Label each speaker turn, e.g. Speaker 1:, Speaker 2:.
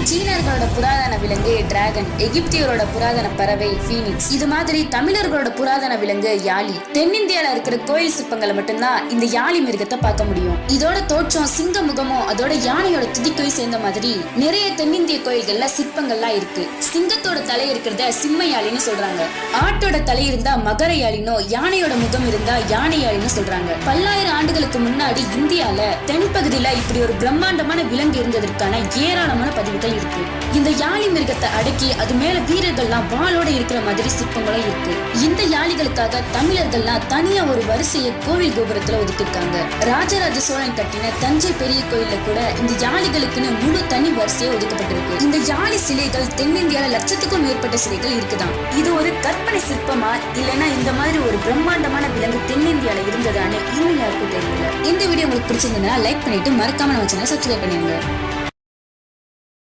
Speaker 1: சீனர்களோட புராதன விலங்கு டிராகன், எகிப்தியரோட புராதன பறவை பீனிக்ஸ். இது மாதிரி தமிழர்களோட புராதன விலங்கு யாளி. தென்னிந்தியால இருக்கிற கோயில் சிற்பங்களை மட்டும்தான் இந்த யாளி மிருகத்தை பார்க்க முடியும். இதோட தோற்றம் சிங்க முகமும் அதோட யானையோட துதிக்கையும் சேர்ந்த மாதிரி நிறைய தென்னிந்திய கோயில்கள்ல சிற்பங்கள்லாம் இருக்கு. சிங்கத்தோட தலை இருக்கிறத சிம்ம யாழின்னு சொல்றாங்க. ஆட்டோட தலை இருந்தா மகர யாழினோ, யானையோட முகம் இருந்தா யானை யாழின்னு சொல்றாங்க. பல்லாயிரம் ஆண்டுகளுக்கு முன்னாடி இந்தியால தென்பகுதியில இப்படி ஒரு பிரம்மாண்டமான விலங்கு இருந்ததற்கான ஏராளமான பதிவுகள் இருக்கு. இந்த யாழி மிருகத்தை அடக்கி அது மேல வீரர்கள்லாம் வாளோட இருக்கிற மாதிரி சிற்பங்களும் இருக்கு. இந்த யாழிகளுக்காக தமிழர்கள்லாம் தனியா ஒரு வரிசையை கோவில் கோபுரத்துல ஒதுக்கிருக்காங்க. ராஜராஜ சோழன் கட்டின தஞ்சை பெரிய கோயில்ல கூட இந்த யாழிகளுக்குன்னு முழு தனி வரிசையை ஒதுக்கப்பட்டிருக்கு. இந்த யாழி சிலைகள் தென்னிந்தியால லட்சத்துக்கும் மேற்பட்ட சிலைகள் இருக்குதான். இது ஒரு கற்பனை சிற்பமா இல்லைன்னா இந்த மாதிரி ஒரு பிரம்மாண்டமான விலங்கு தென்னிந்தியால இருந்ததான்னு இன்னும் யாருக்கும் தெரியல. இந்த வீடியோ உங்களுக்கு பிடிச்சிருந்ததுன்னா லைக் பண்ணிட்டு மறக்காம நம்ம சேனலை சப்ஸ்கிரைப் பண்ணிடுங்க.